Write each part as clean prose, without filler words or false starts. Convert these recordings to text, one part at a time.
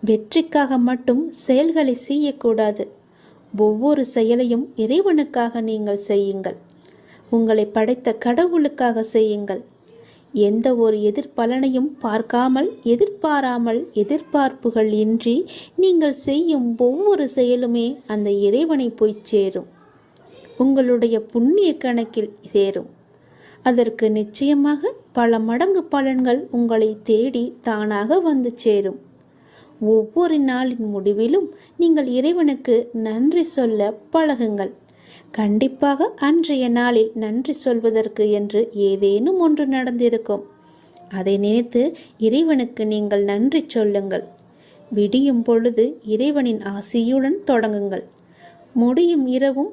வெற்றிக்காக மட்டும் செயல்களை செய்யக்கூடாது. ஒவ்வொரு செயலையும் இறைவனுக்காக நீங்கள் செய்யுங்கள். உங்களை படைத்த கடவுளுக்காக செய்யுங்கள். எந்த ஒரு எதிர்பலனையும் பார்க்காமல், எதிர்பாராமல், எதிர்பார்ப்புகள் இன்றி நீங்கள் செய்யும் ஒவ்வொரு செயலுமே அந்த இறைவனை போய் சேரும். உங்களுடைய புண்ணிய கணக்கில் சேரும். அதற்கு நிச்சயமாக பல மடங்கு பலன்கள் உங்களை தேடி தானாக வந்து சேரும். ஒவ்வொரு நாளின் முடிவிலும் நீங்கள் இறைவனுக்கு நன்றி சொல்ல பழகுங்கள். கண்டிப்பாக அன்றைய நாளில் நன்றி சொல்வதற்கு என்று ஏதேனும் ஒன்று நடந்திருக்கும். அதை நினைத்து இறைவனுக்கு நீங்கள் நன்றி சொல்லுங்கள். விடியும் பொழுது இறைவனின் ஆசியுடன் தொடங்குங்கள். முடியும் இரவும்,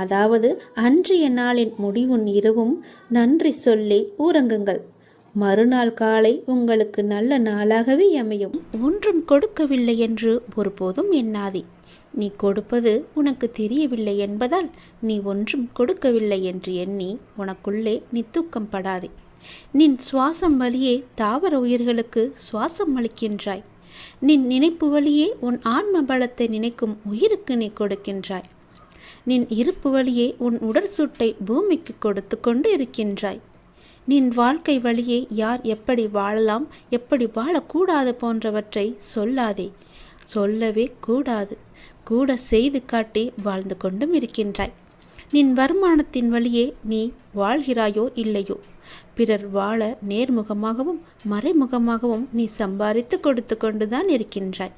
அதாவது அன்றைய நாளின் முடிவும் இரவும் நன்றி சொல்லி உறங்குங்கள். மறுநாள் காலை உங்களுக்கு நல்ல நாளாகவே அமையும். ஒன்றும் கொடுக்கவில்லை என்று ஒருபோதும் எண்ணாதே. நீ கொடுப்பது உனக்கு தெரியவில்லை என்பதால் நீ ஒன்றும் கொடுக்கவில்லை என்று எண்ணி உனக்குள்ளே நீ தூக்கம் படாதே. நின் சுவாசம் வழியே தாவர உயிர்களுக்கு சுவாசம் அளிக்கின்றாய். நின் நினைப்பு வழியே உன் ஆன்ம பலத்தை நினைக்கும் உயிருக்கு நீ கொடுக்கின்றாய். நின் இருப்பு வழியே உன் உடல் சூட்டை பூமிக்கு கொடுத்து கொண்டு இருக்கின்றாய். நின் வாழ்க்கை வழியே யார் எப்படி வாழலாம், எப்படி வாழக்கூடாது போன்றவற்றை சொல்லாதே. சொல்லவே கூடாது. கூட செய்து காட்டி வாழ்ந்து கொண்டும் இருக்கின்றாய். நின் வருமானத்தின் வழியே நீ வாழ்கிறாயோ இல்லையோ, பிறர் வாழ நேர்முகமாகவும் மறைமுகமாகவும் நீ சம்பாதித்து கொடுத்து கொண்டுதான் இருக்கின்றாய்.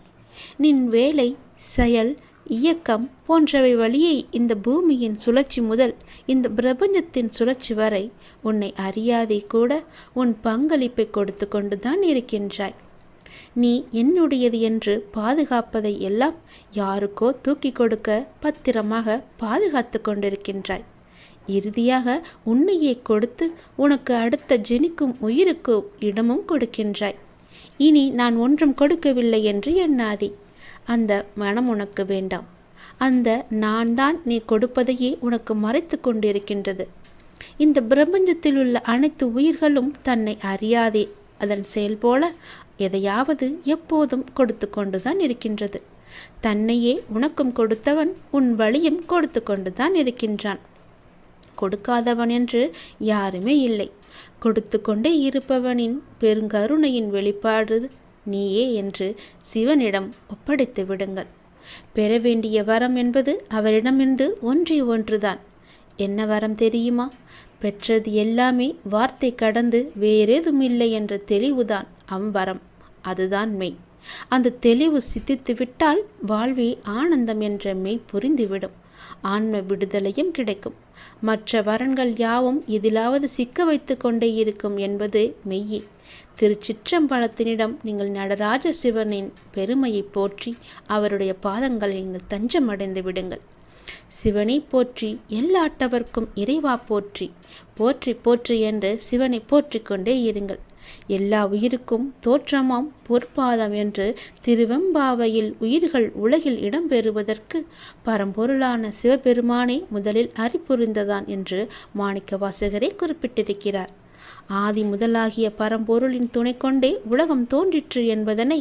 நின் வேலை, செயல், இயக்கம் போன்றவை வழியே இந்த பூமியின் சுழற்சி முதல் இந்த பிரபஞ்சத்தின் சுழற்சி வரை உன்னை அறியாதே கூட உன் பங்களிப்பை கொடுத்து கொண்டுதான் இருக்கின்றாய். நீ என்னுடையது என்று பாதுகாப்பதை எல்லாம் யாருக்கோ தூக்கி கொடுக்க பத்திரமாக பாதுகாத்து கொண்டிருக்கின்றாய். இறுதியாக உன்னையே கொடுத்து உனக்கு அடுத்த ஜெனிக்கும் உயிருக்கு இடமும் கொடுக்கின்றாய். இனி நான் ஒன்றும் கொடுக்கவில்லை என்று எண்ணாதே. அந்த மனம் உனக்கு வேண்டாம். அந்த நான் தான் நீ கொடுப்பதையே உனக்கு மறைத்து கொண்டிருக்கின்றது. இந்த பிரபஞ்சத்தில் உள்ள அனைத்து உயிர்களும் தன்னை அறியாதே அதன் செயல் போல எதையாவது எப்போதும் கொடுத்து கொண்டுதான் இருக்கின்றது. தன்னையே உனக்கும் கொடுத்தவன் உன் வழியும் கொடுத்து கொண்டுதான் இருக்கின்றான். கொடுக்காதவன் என்று யாருமே இல்லை. கொடுத்து கொண்டே இருப்பவனின் பெருங்கருணையின் வெளிப்பாடு நீயே என்று சிவனிடம் ஒப்படைத்து விடுங்கள். பெற வேண்டிய வரம் என்பது அவரிடமிருந்து ஒன்றே ஒன்றுதான். என்ன வரம் தெரியுமா? பெற்றது எல்லாமே வார்த்தை கடந்து வேறேதும் இல்லை என்ற தெளிவுதான் அவ்வரம். அதுதான் மெய். அந்த தெளிவு சித்தித்து விட்டால் வாழ்வே ஆனந்தம் என்ற மெய் புரிந்துவிடும். ஆன்ம விடுதலையும் கிடைக்கும். மற்ற வரன்கள் யாவும் எதிலாவது சிக்க வைத்து கொண்டே இருக்கும் என்பது மெய்யே. திருச்சிற்றம்பலத்தினிடம் நீங்கள் நடராஜ சிவனின் பெருமையை போற்றி அவருடைய பாதங்களை நீங்கள் தஞ்சமடைந்து விடுங்கள். சிவனை போற்றி எல்லாட்டவர்க்கும் இறைவா போற்றி, போற்றி போற்றி என்று சிவனை போற்றிக் கொண்டே இருங்கள். எல்லா உயிருக்கும் தோற்றமாம் பொற்பாதம் என்று திருவெம்பாவையில் உயிர்கள் உலகில் இடம்பெறுவதற்கு பரம்பொருளான சிவபெருமானே முதலில் அறிபுரிந்ததான் என்று மாணிக்க வாசகரே குறிப்பிட்டிருக்கிறார். ஆதி முதலாகிய பரம்பொருளின் துணை கொண்டே உலகம் தோன்றிற்று என்பதனை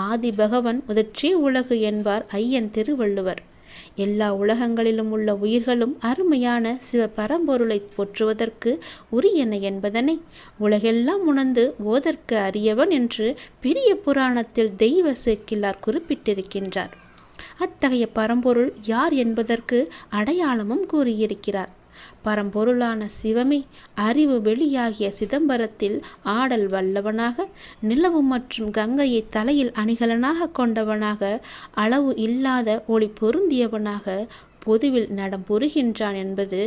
ஆதி பகவன் முதற்றே உலகு என்பார் ஐயன் திருவள்ளுவர். எல்லா உலகங்களிலும் உள்ள உயிர்களும் அருமையான சிவ பரம்பொருளை போற்றுவதற்கு உரியன என்பதனை உலகெல்லாம் உணர்ந்து ஓதற்கு அறியவன் என்று பெரிய புராணத்தில் தெய்வ சேக்கிழார் குறிப்பிட்டிருக்கின்றார். அத்தகைய பரம்பொருள் யார் என்பதற்கு அடையாளமும் கூறியிருக்கிறார். பரம்பொருளான சிவமே அறிவு வெளியாகிய சிதம்பரத்தில் ஆடல் வல்லவனாக, நிலவு மற்றும் கங்கையை தலையில் அணிகலனாக கொண்டவனாக, அளவு இல்லாத ஒளி பொருந்தியவனாக பொதுவில் நடம் புரிகின்றான் என்பது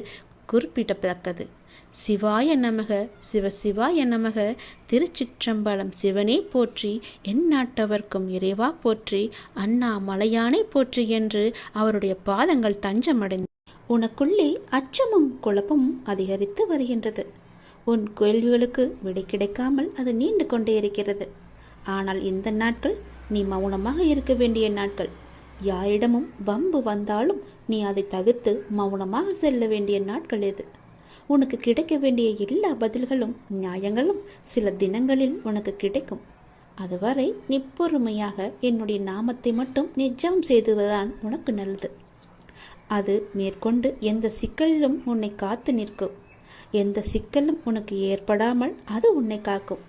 குறிப்பிடத்தக்கது. சிவாய நமக, சிவசிவாய நமக. திருச்சிற்றம்பலம். சிவனே போற்றி, எந்நாட்டவர்க்கும் இறைவா போற்றி, அண்ணாமலையானை போற்றி என்று அவருடைய பாதங்கள் தஞ்சமடைந்து உனக்குள்ளே அச்சமும் குழப்பமும் அதிகரித்து வருகின்றது. உன் கேள்விகளுக்கு விடை கிடைக்காமல் அது நீண்டு கொண்டே இருக்கிறது. ஆனால் இந்த நாட்கள் நீ மௌனமாக இருக்க வேண்டிய நாட்கள். யாரிடமும் வம்பு வந்தாலும் நீ அதை தவிர்த்து மௌனமாக செல்ல வேண்டிய நாட்கள் எது? உனக்கு கிடைக்க வேண்டிய எல்லா பதில்களும் நியாயங்களும் சில தினங்களில் உனக்கு கிடைக்கும். அதுவரை நீ பொறுமையாக என்னுடைய நாமத்தை மட்டும் நீ ஜெபம் செய்துவதுதான் உனக்கு நல்லது. அது மேற்கொண்டு எந்த சிக்கலிலும் உன்னை காத்து நிற்கும். எந்த சிக்கலும் உனக்கு ஏற்படாமல் அது உன்னை காக்கும்.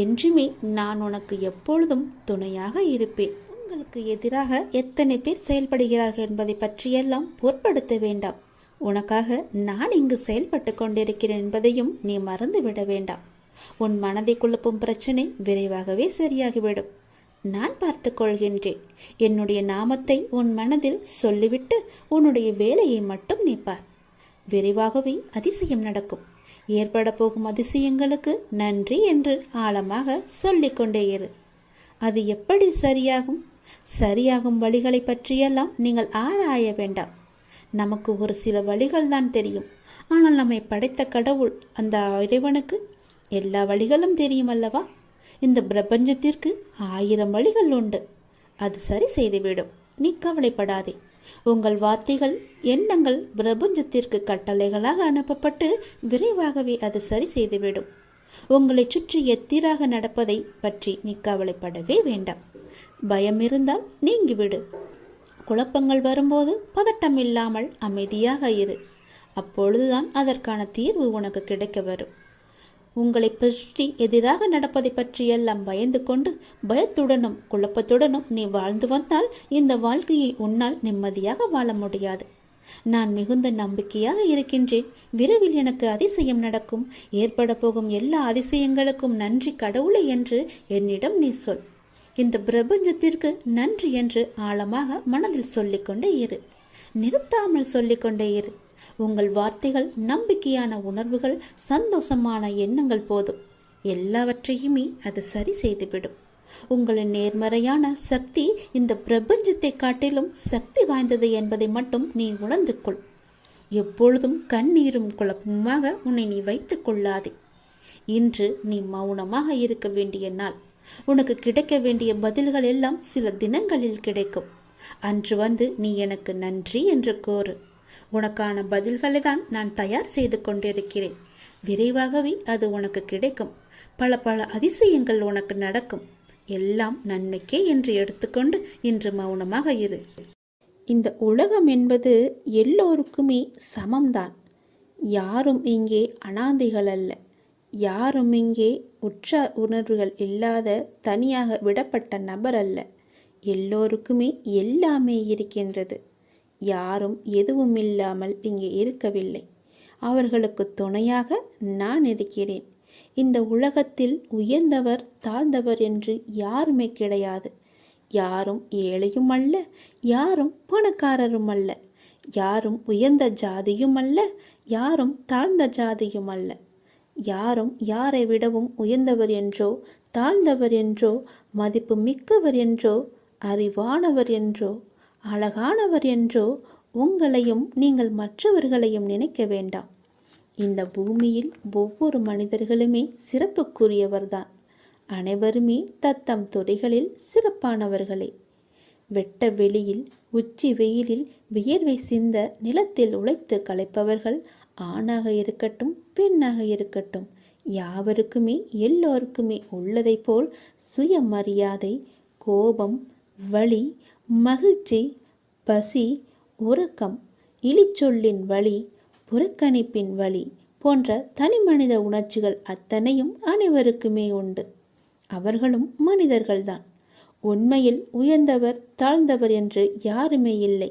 என்றுமே நான் உனக்கு எப்பொழுதும் துணையாக இருப்பேன். உங்களுக்கு எதிராக எத்தனை பேர் செயல்படுகிறார்கள் என்பதை பற்றியெல்லாம் பொருட்படுத்த வேண்டாம். உனக்காக நான் இங்கு செயல்பட்டு கொண்டிருக்கிறேன் என்பதையும் நீ மறந்து விட வேண்டாம். உன் மனதை குழப்பும் பிரச்சனை விரைவாகவே சரியாகிவிடும். நான் பார்த்து கொள்கின்றேன். என்னுடைய நாமத்தை உன் மனதில் சொல்லிவிட்டு உன்னுடைய வேலையை மட்டும் நீ பார். விரைவாகவே அதிசயம் நடக்கும். ஏற்பட போகும் அதிசயங்களுக்கு நன்றி என்று ஆழமாக சொல்லிக்கொண்டே இரு. அது எப்படி சரியாகும்? சரியாகும் வழிகளை பற்றியெல்லாம் நீங்கள் ஆராய வேண்டாம். நமக்கு ஒரு சில வழிகள் தான் தெரியும். ஆனால் நம்மை படைத்த கடவுள் அந்த இறைவனுக்கு எல்லா வழிகளும் தெரியும் அல்லவா? இந்த பிரபஞ்சத்திற்கு 1000 வழிகள் உண்டு. அது சரி செய்துவிடும். நீ கவலைப்படாதே. உங்கள் வார்த்தைகள், எண்ணங்கள் பிரபஞ்சத்திற்கு கட்டளைகளாக அனுப்பப்பட்டு விரைவாகவே அது சரி செய்துவிடும். உங்களை சுற்றி எத்திராக நடப்பதை பற்றி நீ கவலைப்படவே வேண்டாம். பயம் இருந்தால் நீங்கிவிடு. குழப்பங்கள் வரும்போது பதட்டம் இல்லாமல் அமைதியாக இரு. அப்பொழுதுதான் அதற்கான தீர்வு உனக்கு கிடைக்க வரும். உங்களை பற்றி எதிராக நடப்பதை பற்றியெல்லாம் பயந்து கொண்டு பயத்துடனும் குழப்பத்துடனும் நீ வாழ்ந்து வந்தால் இந்த வாழ்க்கையை உன்னால் நிம்மதியாக வாழ முடியாது. நான் மிகுந்த நம்பிக்கையாக இருக்கின்றேன். விரைவில் எனக்கு அதிசயம் நடக்கும். ஏற்பட போகும் எல்லா அதிசயங்களுக்கும் நன்றி கடவுளை என்று என்னிடம் நீ சொல். இந்த பிரபஞ்சத்திற்கு நன்றி என்று ஆழமாக மனதில் சொல்லிக்கொண்டே இரு. நிறுத்தாமல் சொல்லிக்கொண்டே இரு. உங்கள் வார்த்தைகள், நம்பிக்கையான உணர்வுகள், சந்தோஷமான எண்ணங்கள் போதும். எல்லாவற்றையுமே அது சரி செய்துவிடும். உங்களின் நேர்மறையான சக்தி இந்த பிரபஞ்சத்தை காட்டிலும் சக்தி வாய்ந்தது என்பதை மட்டும் நீ உணர்ந்து கொள். எப்பொழுதும் கண்ணீரும் குழப்பமாக உன்னை நீ வைத்துக் கொள்ளாதே. இன்று நீ மௌனமாக இருக்க வேண்டிய நாள். உனக்கு கிடைக்க வேண்டிய பதில்கள் எல்லாம் சில தினங்களில் கிடைக்கும். அன்று வந்து நீ எனக்கு நன்றி என்று கோரு. உனக்கான பதில்களை தான் நான் தயார் செய்து கொண்டிருக்கிறேன். விரைவாகவே அது உனக்கு கிடைக்கும். பல அதிசயங்கள் உனக்கு நடக்கும். எல்லாம் நன்மைக்கே என்று எடுத்துக்கொண்டு இன்று மௌனமாக இரு. இந்த உலகம் என்பது எல்லோருக்குமே சமம்தான். யாரும் இங்கே அனாதைகள் அல்ல. யாரும் இங்கே உற்றார் உணர்வுகள் இல்லாத தனியாக விடப்பட்ட நபர் அல்ல. எல்லோருக்குமே எல்லாமே இருக்கின்றது. யாரும் எதுவும் இல்லாமல் இங்கே இருக்கவில்லை. அவர்களுக்கு துணையாக நான் இருக்கிறேன். இந்த உலகத்தில் உயர்ந்தவர் தாழ்ந்தவர் என்று யாருமே கிடையாது. யாரும் ஏழையும் அல்ல, யாரும் பணக்காரரும் அல்ல. யாரும் உயர்ந்த ஜாதியும் அல்ல, யாரும் தாழ்ந்த ஜாதியும் அல்ல. யாரும் யாரை விடவும் உயர்ந்தவர் என்றோ தாழ்ந்தவர் என்றோ மதிப்பு மிக்கவர் என்றோ அறிவானவர் என்றோ அழகானவர் என்றோ உங்களையும் நீங்கள் மற்றவர்களையும் நினைக்க வேண்டாம். இந்த பூமியில் ஒவ்வொரு மனிதர்களுமே சிறப்புக்குரியவர்தான். அனைவருமே தத்தம் துறைகளில் சிறப்பானவர்களே. வெட்ட வெளியில் உச்சி வெயிலில் வியர்வை சிந்த நிலத்தில் உழைத்து களைப்பவர்கள் ஆணாக இருக்கட்டும் பெண்ணாக இருக்கட்டும், யாவருக்குமே எல்லோருக்குமே உள்ளதை போல் சுயமரியாதை, கோபம், வலி, மகிழ்ச்சி, பசி, உறக்கம், இழிச்சொல்லின் வலி, புறக்கணிப்பின் வலி போன்ற தனிமனித உணர்ச்சிகள் அத்தனையும் அனைவருக்குமே உண்டு. அவர்களும் மனிதர்கள்தான். உண்மையில் உயர்ந்தவர் தாழ்ந்தவர் என்று யாருமே இல்லை.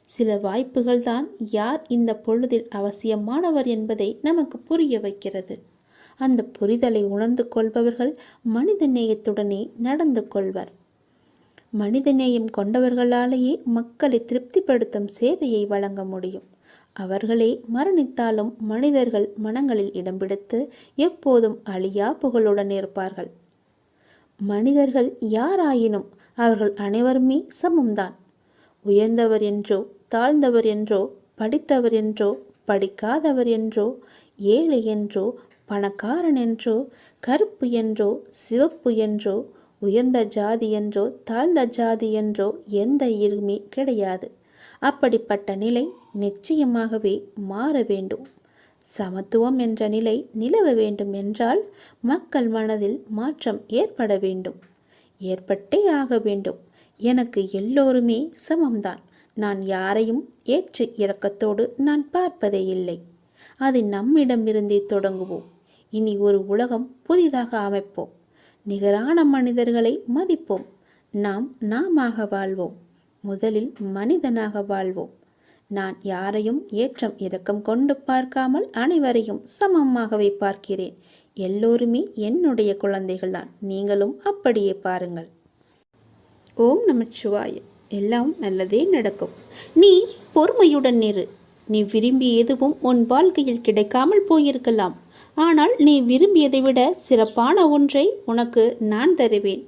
சில வாய்ப்புகள்தான் யார் இந்த பொழுதில் அவசியமானவர் என்பதை நமக்கு புரிய வைக்கிறது. அந்த புரிதலை உணர்ந்து கொள்பவர்கள் மனித நேயத்துடனே நடந்து கொள்வர். மனிதநேயம் கொண்டவர்களாலேயே மக்களை திருப்திப்படுத்தும் சேவையை வழங்க முடியும். அவர்களே மரணித்தாலும் மனிதர்கள் மனங்களில் இடம் பிடித்து எப்போதும் அழியா புகழுடன் இருப்பார்கள். மனிதர்கள் யாராயினும் அவர்கள் அனைவருமே சமம்தான். உயர்ந்தவர் என்றோ தாழ்ந்தவர் என்றோ படித்தவர் என்றோ படிக்காதவர் என்றோ ஏழை என்றோ பணக்காரன் என்றோ கருப்பு என்றோ சிவப்பு என்றோ உயர்ந்த ஜாதி என்றோ தாழ்ந்த ஜாதி என்றோ எந்த இருமே கிடையாது. அப்படிப்பட்ட நிலை நிச்சயமாகவே மாற வேண்டும். சமத்துவம் என்ற நிலை நிலவ வேண்டும் என்றால் மக்கள் மனதில் மாற்றம் ஏற்பட வேண்டும். ஏற்பட்டே ஆக வேண்டும். எனக்கு எல்லோருமே சமம்தான். நான் யாரையும் ஏற்று இரக்கத்தோடு நான் பார்ப்பதே இல்லை. அது நம்மிடமிருந்தே தொடங்குவோம். இனி ஒரு உலகம் புதிதாக அமைப்போம். நிகரான மனிதர்களை மதிப்போம். நாமாக வாழ்வோம். முதலில் மனிதனாக வாழ்வோம். நான் யாரையும் ஏற்றம் இரக்கம் கொண்டு பார்க்காமல் அனைவரையும் சமமாகவே பார்க்கிறேன். எல்லோருமே என்னுடைய குழந்தைகள்தான். நீங்களும் அப்படியே பாருங்கள். ஓம் நமச்சிவாய. எல்லாம் நல்லதே நடக்கும். நீ பொறுமையுடன் இரு. நீ விரும்பிய எதுவும் உன் வாழ்க்கையில் கிடைக்காமல் போயிருக்கலாம். ஆனால் நீ விரும்பியதை விட சிறப்பான ஒன்றை உனக்கு நான் தருவேன்.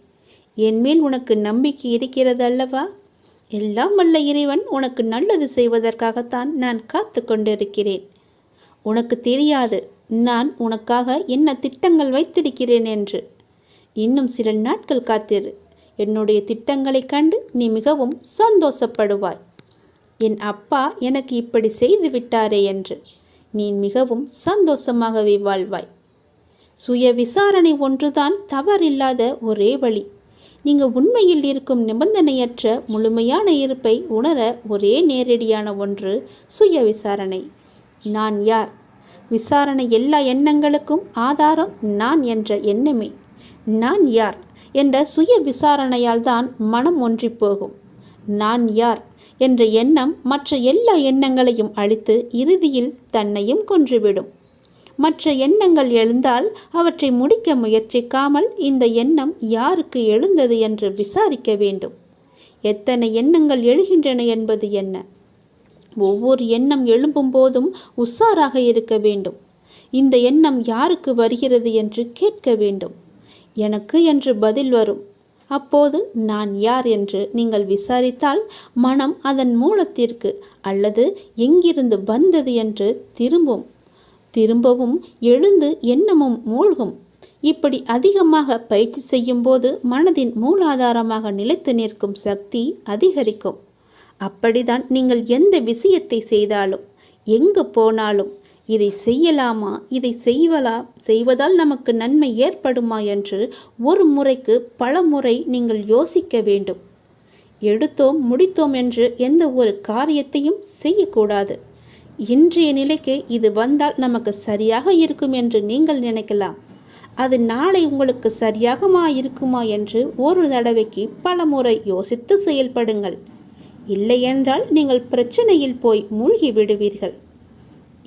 என்மேல் உனக்கு நம்பிக்கை இருக்கிறது அல்லவா? எல்லாம் வல்ல இறைவன் உனக்கு நல்லது செய்வதற்காகத்தான் நான் காத்து கொண்டிருக்கிறேன். உனக்கு தெரியாது நான் உனக்காக என்ன திட்டங்கள் வைத்திருக்கிறேன் என்று. இன்னும் சில நாட்கள் காத்திரு. என்னுடைய திட்டங்களை கண்டு நீ மிகவும் சந்தோஷப்படுவாய். என் அப்பா எனக்கு இப்படி செய்து விட்டாரே என்று நீ மிகவும் சந்தோஷமாகவே வாழ்வாய். சுய விசாரணை ஒன்றுதான் தவறில்லாத ஒரே வழி. நீங்கள் உண்மையில் இருக்கும் நிபந்தனையற்ற முழுமையான இருப்பை உணர ஒரே நேரடியான ஒன்று சுய விசாரணை. நான் யார்? விசாரணை எல்லா எண்ணங்களுக்கும் ஆதாரம் நான் என்ற எண்ணமே. நான் யார் என்ற சுய விசாரணையால் தான் மனம் ஒன்றி போகும். நான் யார் என்ற எண்ணம் மற்ற எல்லா எண்ணங்களையும் அழித்து இறுதியில் தன்னையும் கொன்றுவிடும். மற்ற எண்ணங்கள் எழுந்தால் அவற்றை முடிக்க முயற்சிக்காமல் இந்த எண்ணம் யாருக்கு எழுந்தது என்று விசாரிக்க வேண்டும். எத்தனை எண்ணங்கள் எழுகின்றன என்பது என்ன? ஒவ்வொரு எண்ணம் எழும்பும் போதும் உஷாராக இருக்க வேண்டும். இந்த எண்ணம் யாருக்கு வருகிறது என்று கேட்க வேண்டும். எனக்கு என்று பதில் வரும். அப்போது நான் யார் என்று நீங்கள் விசாரித்தால் மனம் அதன் மூலத்திற்கு அல்லது எங்கிருந்து வந்தது என்று திரும்பவும் எழுந்து எண்ணமும் மூழ்கும். இப்படி அதிகமாக பயிற்சி செய்யும் போது மனதின் மூலாதாரமாக நிலைத்து நிற்கும் சக்தி அதிகரிக்கும். அப்படிதான் நீங்கள் எந்த விஷயத்தை செய்தாலும் எங்கு போனாலும் இதை செய்யலாமா, இதை செய்வதால் நமக்கு நன்மை ஏற்படுமா என்று ஒரு முறைக்கு பல முறை நீங்கள் யோசிக்க வேண்டும். எடுத்தோம் முடித்தோம் என்று எந்த ஒரு காரியத்தையும் செய்யக்கூடாது. இன்றைய நிலைக்கு இது வந்தால் நமக்கு சரியாக இருக்கும் என்று நீங்கள் நினைக்கலாம். அது நாளை உங்களுக்கு சரியாகமா இருக்குமா என்று ஒரு தடவைக்கு பல முறை யோசித்து செயல்படுங்கள். இல்லையென்றால் நீங்கள் பிரச்சனையில் போய் மூழ்கி விடுவீர்கள்.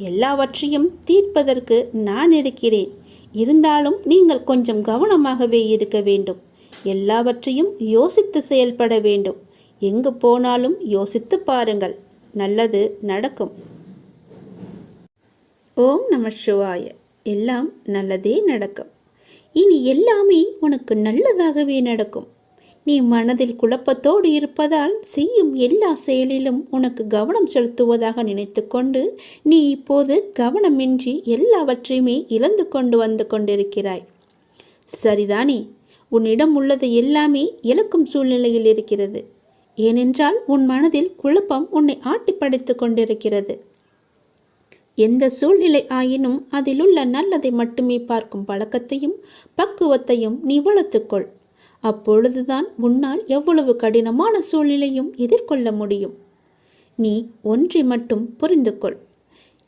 எல்லாவற்றையும் தீர்ப்பதற்கு நான் இருக்கிறேன். இருந்தாலும் நீங்கள் கொஞ்சம் கவனமாகவே இருக்க வேண்டும். எல்லாவற்றையும் யோசித்து செயல்பட வேண்டும். எங்கு போனாலும் யோசித்து பாருங்கள். நல்லது நடக்கும். ஓம் நமச்சிவாய. எல்லாம் நல்லதே நடக்கும். இனி எல்லாமே உனக்கு நல்லதாகவே நடக்கும். நீ மனதில் குழப்பத்தோடு இருப்பதால் செய்யும் எல்லா செயலிலும் உனக்கு கவனம் செலுத்துவதாக நினைத்து கொண்டு நீ இப்போது கவனமின்றி எல்லாவற்றையுமே இழந்து கொண்டு வந்து கொண்டிருக்கிறாய். சரிதானே? உன்னிடம் உள்ளது எல்லாமே இழக்கும் சூழ்நிலையில் இருக்கிறது. ஏனென்றால் உன் மனதில் குழப்பம் உன்னை ஆட்டி படைத்து கொண்டிருக்கிறது. எந்த சூழ்நிலை ஆயினும் அதிலுள்ள நல்லதை மட்டுமே பார்க்கும் பழக்கத்தையும் பக்குவத்தையும் நீ வளர்த்துக்கொள். அப்பொழுதுதான் உன்னால் எவ்வளவு கடினமான சூழ்நிலையும் எதிர்கொள்ள முடியும். நீ ஒன்றை மட்டும் புரிந்து கொள்.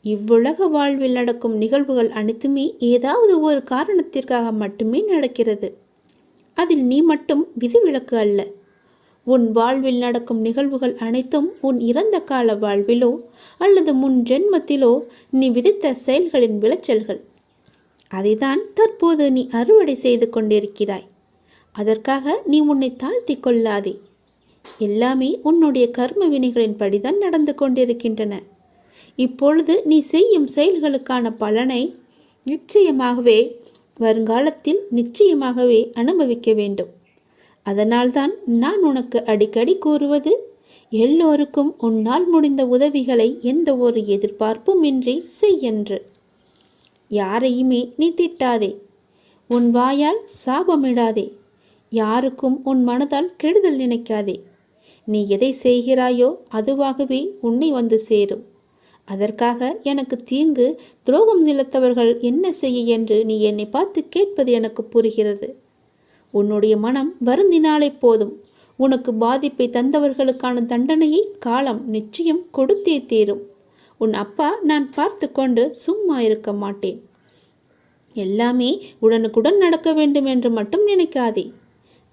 இவ்வுலக வாழ்வில் நடக்கும் நிகழ்வுகள் அனைத்துமே ஏதாவது ஒரு காரணத்திற்காக மட்டுமே நடக்கிறது. அதில் நீ மட்டும் விதிவிலக்கு அல்ல. உன் வாழ்வில் நடக்கும் நிகழ்வுகள் அனைத்தும் உன் இறந்த கால வாழ்விலோ அல்லது முன் ஜென்மத்திலோ நீ விதித்த செயல்களின் விளைச்சல்கள். அதைதான் தற்போது நீ அறுவடை செய்து கொண்டிருக்கிறாய். அதற்காக நீ உன்னை தாழ்த்தி கொள்ளாதே. எல்லாமே உன்னுடைய கர்ம வினைகளின் படிதான் நடந்து கொண்டிருக்கின்றன. இப்பொழுது நீ செய்யும் செயல்களுக்கான பலனை வருங்காலத்தில் நிச்சயமாகவே அனுபவிக்க வேண்டும். அதனால்தான் நான் உனக்கு அடிக்கடி கூறுவது, எல்லோருக்கும் உன்னால் முடிந்த உதவிகளை எந்த ஒரு எதிர்பார்ப்பும் இன்றி செய்யென்று. யாரையுமே நீ திட்டாதே. உன் வாயால் சாபமிடாதே. யாருக்கும் உன் மனதால் கெடுதல் நினைக்காதே. நீ எதை செய்கிறாயோ அதுவாகவே உன்னை வந்து சேரும். அதற்காக எனக்கு தீங்கு துரோகம் நிலத்தவர்கள் என்ன செய்ய என்று நீ என்னை பார்த்து கேட்பது எனக்கு புரிகிறது. உன்னுடைய மனம் வருந்தினாலே போதும். உனக்கு பாதிப்பை தந்தவர்களுக்கான தண்டனையை காலம் நிச்சயம் கொடுத்தே தீரும். உன் அப்பா நான் பார்த்து கொண்டு சும்மா இருக்க மாட்டேன். எல்லாமே உடனுக்குடன் நடக்க வேண்டும் என்று மட்டும் நினைக்காதே.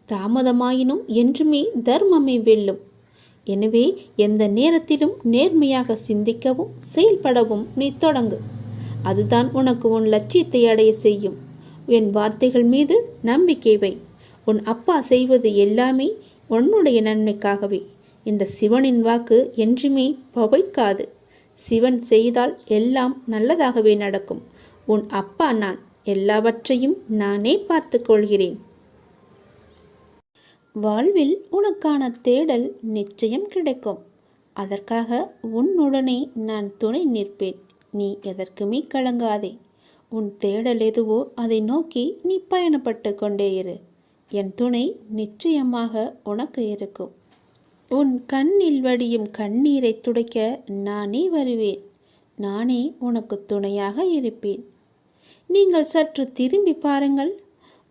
தாமதமாயினும் என்றுமே தர்மமே வெல்லும். எனவே எந்த நேரத்திலும் நேர்மையாக சிந்திக்கவும் செயல்படவும் நீ தொடங்கு. அதுதான் உனக்கு உன் லட்சியத்தை அடைய செய்யும். என் வார்த்தைகள் மீது நம்பிக்கை வை. உன் அப்பா செய்வது எல்லாமே உன்னுடைய நன்மைக்காகவே. இந்த சிவனின் வாக்கு என்றுமே பவைக்காது. சிவன் செய்தால் எல்லாம் நல்லதாகவே நடக்கும். உன் அப்பா நான். எல்லாவற்றையும் நானே பார்த்து கொள்கிறேன். வாழ்வில் உனக்கான தேடல் நிச்சயம் கிடைக்கும். அதற்காக உன்னுடனே நான் துணை நிற்பேன். நீ எதற்குமே கலங்காதே. உன் தேடல் எதுவோ அதை நோக்கி நீ பயணப்பட்டு கொண்டே இரு. என் துணை நிச்சயமாக உனக்கு இருக்கும். உன் கண்ணில் வடியும் கண்ணீரை துடைக்க நானே வருவேன். நானே உனக்கு துணையாக இருப்பேன். நீங்கள் சற்று திரும்பி பாருங்கள்.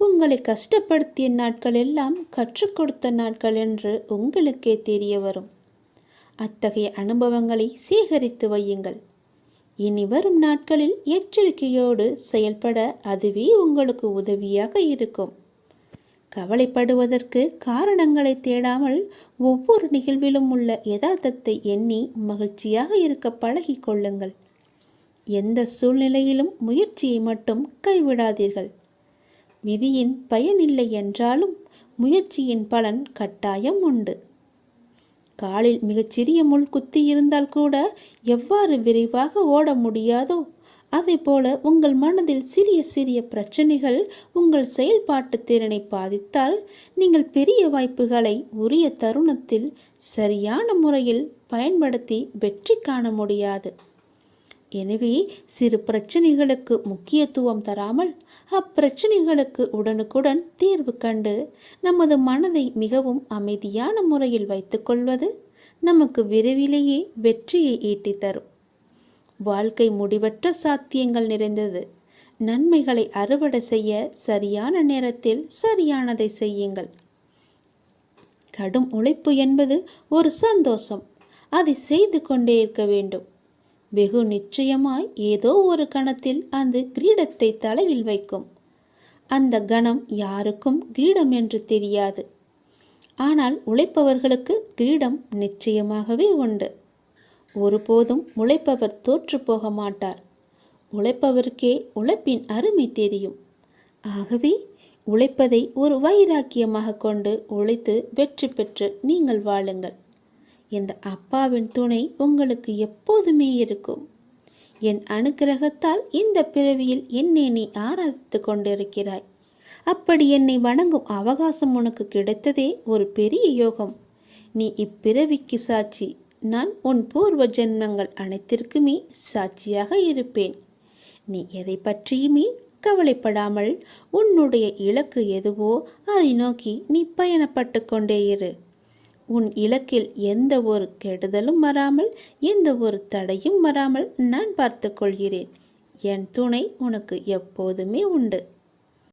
உங்களை கஷ்டப்படுத்திய நாட்கள் எல்லாம் கற்றுக் கொடுத்த நாட்கள் என்று உங்களுக்கே தெரிய வரும். அத்தகைய அனுபவங்களை சேகரித்து வையுங்கள். இனி வரும் நாட்களில் எச்சரிக்கையோடு செயல்பட அதுவே உங்களுக்கு உதவியாக இருக்கும். கவலைப்படுவதற்கு காரணங்களை தேடாமல் ஒவ்வொரு நிகழ்விலும் உள்ள யதார்த்தத்தை எண்ணி மகிழ்ச்சியாக இருக்க பழகி கொள்ளுங்கள். எந்த சூழ்நிலையிலும் முயற்சியை மட்டும் கைவிடாதீர்கள். விதியின் பயனில்லை என்றாலும் முயற்சியின் பலன் கட்டாயம் உண்டு. காலில் மிகச்சிறிய முள் குத்தி இருந்தால் கூட எவ்வாறு விரைவாக ஓட முடியாதோ அதே போல உங்கள் மனதில் சிறிய சிறிய பிரச்சனைகள் உங்கள் செயல்பாட்டு திறனை பாதித்தால் நீங்கள் பெரிய வாய்ப்புகளை உரிய தருணத்தில் சரியான முறையில் பயன்படுத்தி வெற்றி காண முடியாது. எனவே சிறு பிரச்சனைகளுக்கு முக்கியத்துவம் தராமல் அப்பிரச்சனைகளுக்கு உடனுக்குடன் தீர்வு கண்டு நமது மனதை மிகவும் அமைதியான முறையில் வைத்துக்கொள்வது நமக்கு விரைவிலேயே வெற்றியை ஈட்டித் தரும். வாழ்க்கை முடிவற்ற சாத்தியங்கள் நிறைந்தது. நன்மைகளை அறுவடை செய்ய சரியான நேரத்தில் சரியானதை செய்யுங்கள். கடும் உழைப்பு என்பது ஒரு சந்தோஷம். அதை செய்து கொண்டே இருக்க வேண்டும். வெகு நிச்சயமாய் ஏதோ ஒரு கணத்தில் அந்த கிரீடத்தை தலையில் வைக்கும். அந்த கணம் யாருக்கும் கிரீடம் என்று தெரியாது. ஆனால் உழைப்பவர்களுக்கு கிரீடம் நிச்சயமாகவே உண்டு. ஒருபோதும் உழைப்பவர் தோற்று போக மாட்டார். உழைப்பவருக்கே உழைப்பின் அருமை தெரியும். ஆகவே உழைப்பதை ஒரு வைராக்கியமாக கொண்டு உழைத்து வெற்றி பெற்று நீங்கள் வாழுங்கள். இந்த அப்பாவின் துணை உங்களுக்கு எப்போதுமே இருக்கும். என் அனுக்கிரகத்தால் இந்த பிறவியில் என்னை நீ ஆராதித்து கொண்டிருக்கிறாய். அப்படி என்னை வணங்கும் அவகாசம் உனக்கு கிடைத்ததே ஒரு பெரிய யோகம். நீ இப்பிறவிக்கு சாட்சி. நான் உன் பூர்வ ஜென்மங்கள் அனைத்திற்குமே சாட்சியாக இருப்பேன். நீ எதை பற்றியுமே கவலைப்படாமல் உன்னுடைய இலக்கு எதுவோ அதை நோக்கி நீ பயணப்பட்டு கொண்டே இரு. உன் இலக்கில் எந்த ஒரு கெடுதலும் வராமல் எந்த ஒரு தடையும் வராமல் நான் பார்த்து கொள்கிறேன். என் துணை உனக்கு எப்போதுமே உண்டு.